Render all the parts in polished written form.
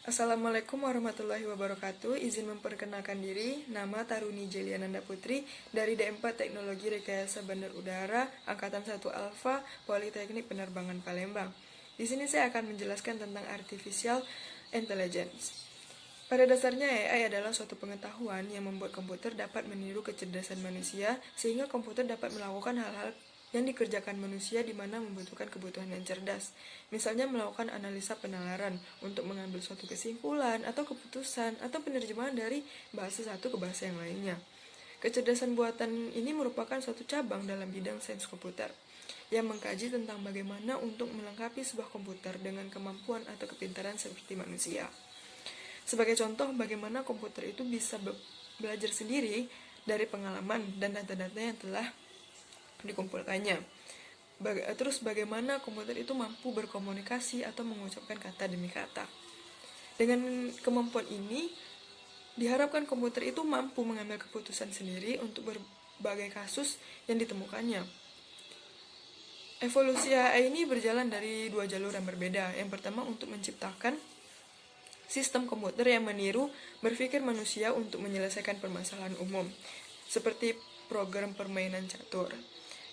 Assalamualaikum warahmatullahi wabarakatuh. Izin memperkenalkan diri, nama Taruni Jeliananda Putri dari D4 Teknologi Rekayasa Bandar Udara Angkatan 1 Alfa Politeknik Penerbangan Palembang. Di sini saya akan menjelaskan tentang Artificial Intelligence. Pada dasarnya AI adalah suatu pengetahuan yang membuat komputer dapat meniru kecerdasan manusia sehingga komputer dapat melakukan hal-hal yang dikerjakan manusia di mana membutuhkan kebutuhan yang cerdas. Misalnya melakukan analisa penalaran untuk mengambil suatu kesimpulan atau keputusan atau penerjemahan dari bahasa satu ke bahasa yang lainnya. Kecerdasan buatan ini merupakan suatu cabang dalam bidang sains komputer yang mengkaji tentang bagaimana untuk melengkapi sebuah komputer dengan kemampuan atau kepintaran seperti manusia. Sebagai contoh, bagaimana komputer itu bisa belajar sendiri dari pengalaman dan data-data yang telah dikumpulkannya. Terus bagaimana komputer itu mampu berkomunikasi atau mengucapkan kata demi kata. Dengan kemampuan ini, diharapkan komputer itu mampu mengambil keputusan sendiri untuk berbagai kasus yang ditemukannya. Evolusi AI ini berjalan dari dua jalur yang berbeda. Yang pertama untuk menciptakan sistem komputer yang meniru berpikir manusia untuk menyelesaikan permasalahan umum, seperti program permainan catur.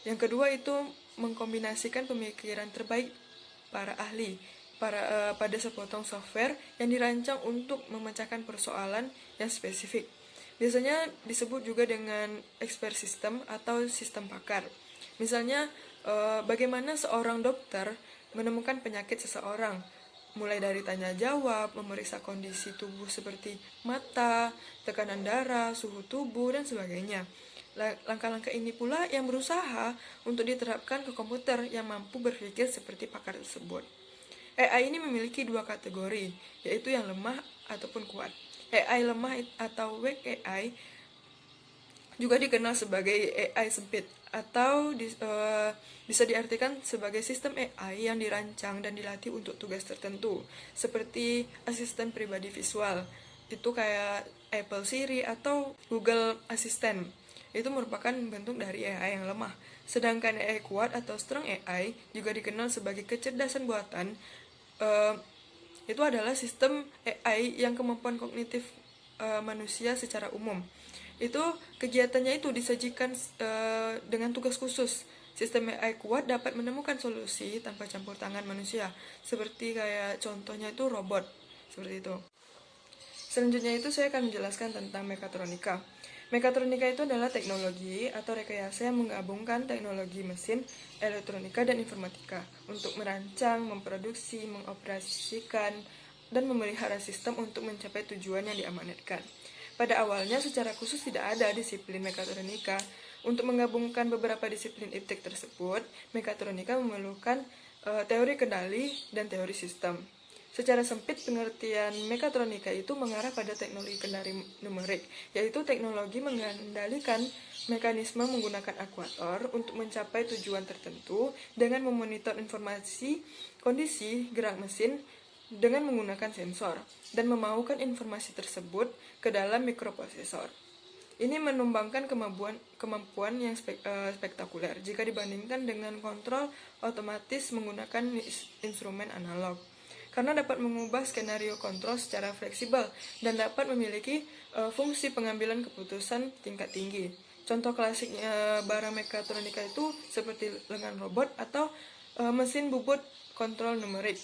Yang kedua itu mengkombinasikan pemikiran terbaik para ahli pada sepotong software yang dirancang untuk memecahkan persoalan yang spesifik. Biasanya disebut juga dengan expert system atau sistem pakar. Misalnya, bagaimana seorang dokter menemukan penyakit seseorang, mulai dari tanya jawab, memeriksa kondisi tubuh seperti mata, tekanan darah, suhu tubuh, dan sebagainya. Langkah-langkah ini pula yang berusaha untuk diterapkan ke komputer yang mampu berpikir seperti pakar tersebut. AI ini memiliki dua kategori, yaitu yang lemah ataupun kuat. AI lemah atau weak AI juga dikenal sebagai AI sempit atau bisa diartikan sebagai sistem AI yang dirancang dan dilatih untuk tugas tertentu, seperti asisten pribadi visual. Itu kayak Apple Siri atau Google Assistant. Itu merupakan bentuk dari AI yang lemah. Sedangkan AI kuat atau strong AI juga dikenal sebagai kecerdasan buatan. Itu adalah sistem AI yang kemampuan kognitif manusia secara umum. Itu kegiatannya itu disajikan dengan tugas khusus. Sistem AI kuat dapat menemukan solusi tanpa campur tangan manusia, seperti kayak contohnya itu robot, seperti itu. Selanjutnya itu saya akan menjelaskan tentang mekatronika. Mekatronika itu adalah teknologi atau rekayasa yang menggabungkan teknologi mesin, elektronika, dan informatika untuk merancang, memproduksi, mengoperasikan, dan memelihara sistem untuk mencapai tujuan yang diamanatkan. Pada awalnya secara khusus tidak ada disiplin mekatronika. Untuk menggabungkan beberapa disiplin iptek tersebut, mekatronika memerlukan teori kendali dan teori sistem. Secara sempit, pengertian mekatronika itu mengarah pada teknologi kendali numerik, yaitu teknologi mengendalikan mekanisme menggunakan akuator untuk mencapai tujuan tertentu dengan memonitor informasi kondisi gerak mesin dengan menggunakan sensor dan memaukan informasi tersebut ke dalam mikroprosesor. Ini menumbangkan kemampuan yang spektakuler jika dibandingkan dengan kontrol otomatis menggunakan instrumen analog, karena dapat mengubah skenario kontrol secara fleksibel dan dapat memiliki fungsi pengambilan keputusan tingkat tinggi. Contoh klasiknya barang mekatronika itu seperti lengan robot atau mesin bubut kontrol numerik.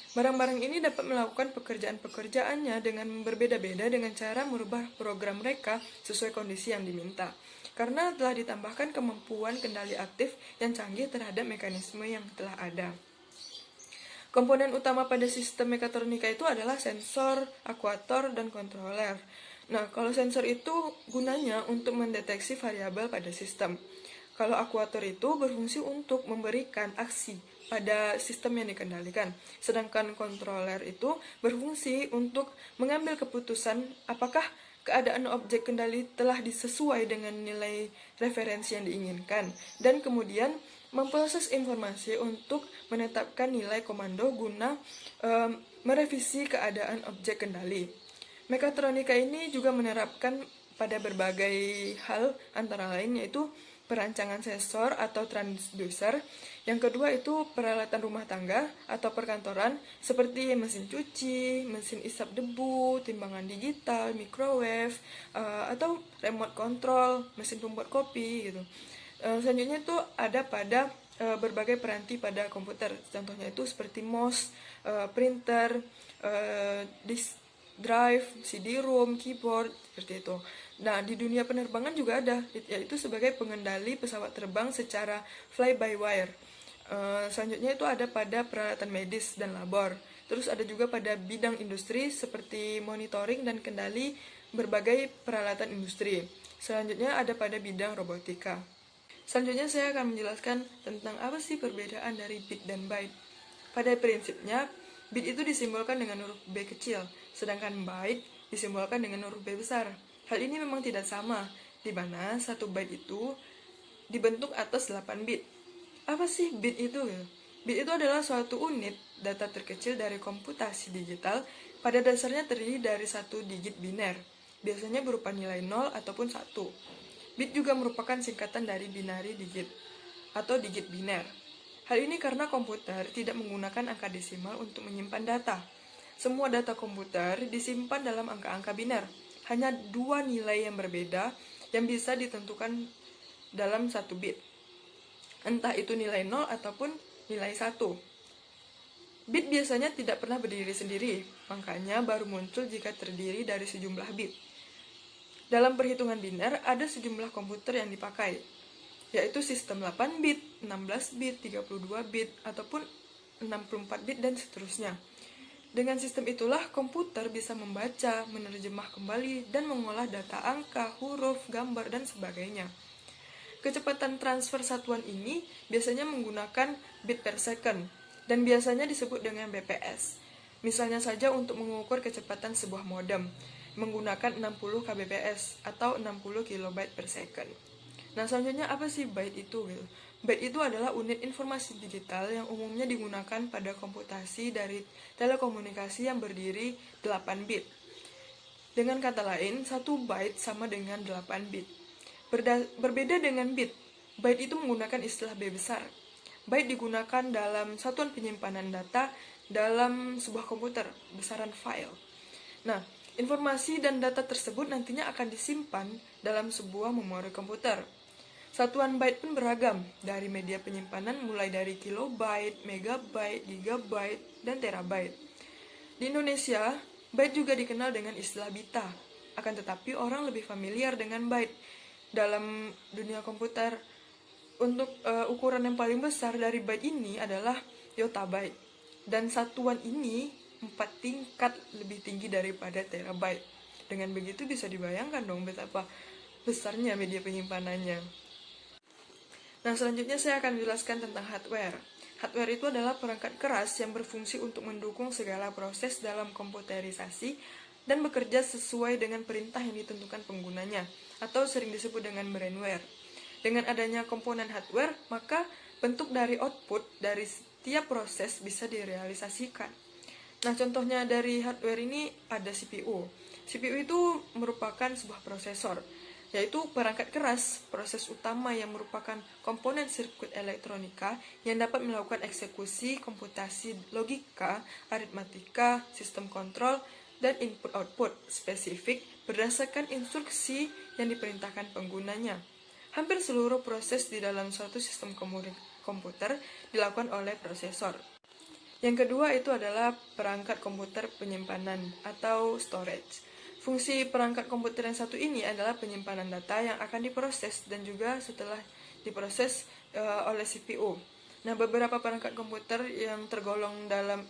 Barang-barang ini dapat melakukan pekerjaan-pekerjaannya dengan berbeda-beda dengan cara merubah program mereka sesuai kondisi yang diminta, karena telah ditambahkan kemampuan kendali aktif yang canggih terhadap mekanisme yang telah ada. Komponen utama pada sistem mekatronika itu adalah sensor, akuator, dan kontroler. Nah, kalau sensor itu gunanya untuk mendeteksi variabel pada sistem. Kalau akuator itu berfungsi untuk memberikan aksi pada sistem yang dikendalikan. Sedangkan kontroler itu berfungsi untuk mengambil keputusan apakah keadaan objek kendali telah disesuai dengan nilai referensi yang diinginkan, dan kemudian memproses informasi untuk menetapkan nilai komando guna merevisi keadaan objek kendali. Mekatronika ini juga menerapkan pada berbagai hal, antara lain yaitu perancangan sensor atau transducer. Yang kedua itu peralatan rumah tangga atau perkantoran seperti mesin cuci, mesin isap debu, timbangan digital, microwave, atau remote control, mesin pembuat kopi gitu. Selanjutnya itu ada pada berbagai peranti pada komputer. Contohnya itu seperti mouse, printer, disk drive, CD-ROM, keyboard, seperti itu. Nah, di dunia penerbangan juga ada, yaitu sebagai pengendali pesawat terbang secara fly-by-wire. Selanjutnya itu ada pada peralatan medis dan labor. Terus ada juga pada bidang industri seperti monitoring dan kendali berbagai peralatan industri. Selanjutnya ada pada bidang robotika. Selanjutnya saya akan menjelaskan tentang apa sih perbedaan dari bit dan byte. Pada prinsipnya, bit itu disimbolkan dengan huruf B kecil, sedangkan byte disimbolkan dengan huruf B besar. Hal ini memang tidak sama, di mana satu byte itu dibentuk atas 8 bit. Apa sih bit itu? Bit itu adalah suatu unit data terkecil dari komputasi digital, pada dasarnya terdiri dari satu digit biner, biasanya berupa nilai 0 ataupun 1. Bit juga merupakan singkatan dari binary digit atau digit biner. Hal ini karena komputer tidak menggunakan angka desimal untuk menyimpan data. Semua data komputer disimpan dalam angka-angka biner. Hanya dua nilai yang berbeda yang bisa ditentukan dalam satu bit. Entah itu nilai 0 ataupun nilai 1. Bit biasanya tidak pernah berdiri sendiri, makanya baru muncul jika terdiri dari sejumlah bit. Dalam perhitungan biner, ada sejumlah komputer yang dipakai, yaitu sistem 8 bit, 16 bit, 32 bit, ataupun 64 bit, dan seterusnya. Dengan sistem itulah komputer bisa membaca, menerjemah kembali, dan mengolah data angka, huruf, gambar, dan sebagainya. Kecepatan transfer satuan ini biasanya menggunakan bit per second, dan biasanya disebut dengan BPS. Misalnya saja untuk mengukur kecepatan sebuah modem, menggunakan 60 kbps atau 60 kilobyte per second. Nah, selanjutnya apa sih byte itu? Byte itu adalah unit informasi digital yang umumnya digunakan pada komputasi dari telekomunikasi yang berdiri 8 bit. Dengan kata lain, 1 byte sama dengan 8 bit. Berbeda dengan bit, byte itu menggunakan istilah B besar. Byte digunakan dalam satuan penyimpanan data dalam sebuah komputer, besaran file. Nah, informasi dan data tersebut nantinya akan disimpan dalam sebuah memori komputer. Satuan byte pun beragam, dari media penyimpanan mulai dari kilobyte, megabyte, gigabyte, dan terabyte. Di Indonesia, byte juga dikenal dengan istilah bita, akan tetapi orang lebih familiar dengan byte. Dalam dunia komputer, untuk ukuran yang paling besar dari byte ini adalah yottabyte, dan satuan ini 4 tingkat lebih tinggi daripada terabyte. Dengan begitu bisa dibayangkan dong betapa besarnya media penyimpanannya. Nah, selanjutnya saya akan menjelaskan tentang hardware. Hardware itu adalah perangkat keras yang berfungsi untuk mendukung segala proses dalam komputerisasi dan bekerja sesuai dengan perintah yang ditentukan penggunanya, atau sering disebut dengan brainware. Dengan adanya komponen hardware, maka bentuk dari output dari setiap proses bisa direalisasikan. Nah, contohnya dari hardware ini ada CPU. CPU itu merupakan sebuah prosesor, yaitu perangkat keras, proses utama yang merupakan komponen sirkuit elektronika yang dapat melakukan eksekusi komputasi logika, aritmatika, sistem kontrol, dan input-output spesifik berdasarkan instruksi yang diperintahkan penggunanya. Hampir seluruh proses di dalam suatu sistem komputer dilakukan oleh prosesor. Yang kedua itu adalah perangkat komputer penyimpanan atau storage. Fungsi perangkat komputer yang satu ini adalah penyimpanan data yang akan diproses dan juga setelah diproses oleh CPU. Nah, beberapa perangkat komputer yang tergolong dalam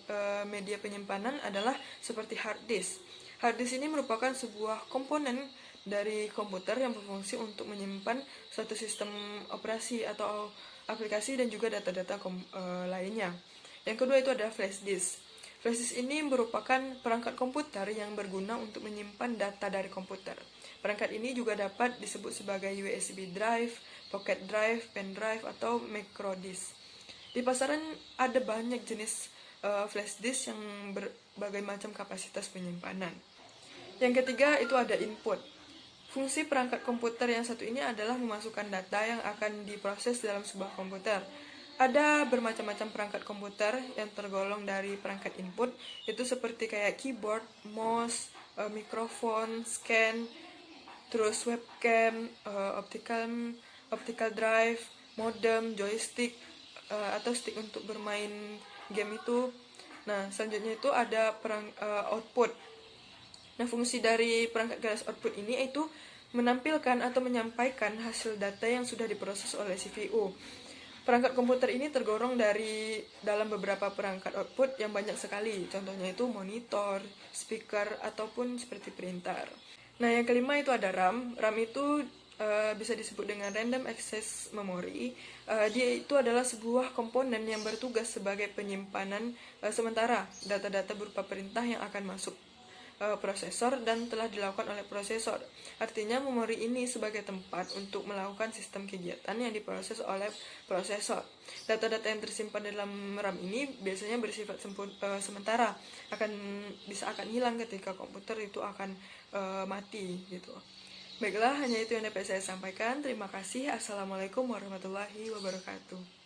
media penyimpanan adalah seperti hard disk. Hard disk ini merupakan sebuah komponen dari komputer yang berfungsi untuk menyimpan suatu sistem operasi atau aplikasi dan juga data-data lainnya. Yang kedua itu adalah flash disk. Flash disk ini merupakan perangkat komputer yang berguna untuk menyimpan data dari komputer. Perangkat ini juga dapat disebut sebagai USB drive, pocket drive, pen drive, atau micro disk. Di pasaran ada banyak jenis flash disk yang berbagai macam kapasitas penyimpanan. Yang ketiga itu ada input. Fungsi perangkat komputer yang satu ini adalah memasukkan data yang akan diproses dalam sebuah komputer. Ada bermacam-macam perangkat komputer yang tergolong dari perangkat input, itu seperti kayak keyboard, mouse, mikrofon, scan, terus webcam, optical drive, modem, joystick, atau stick untuk bermain game itu. Nah, selanjutnya itu ada output. Nah, fungsi dari perangkat keras output ini itu menampilkan atau menyampaikan hasil data yang sudah diproses oleh CPU. Perangkat komputer ini tergolong dari dalam beberapa perangkat output yang banyak sekali. Contohnya itu monitor, speaker, ataupun seperti printer. Nah, yang kelima itu ada RAM. RAM itu bisa disebut dengan Random Access Memory. Dia itu adalah sebuah komponen yang bertugas sebagai penyimpanan sementara data-data berupa perintah yang akan masuk prosesor dan telah dilakukan oleh prosesor. Artinya memori ini sebagai tempat untuk melakukan sistem kegiatan yang diproses oleh prosesor. Data-data yang tersimpan dalam RAM ini biasanya bersifat sementara, akan hilang ketika komputer itu akan mati gitu. Baiklah, hanya itu yang dapat saya sampaikan. Terima kasih. Assalamualaikum warahmatullahi wabarakatuh.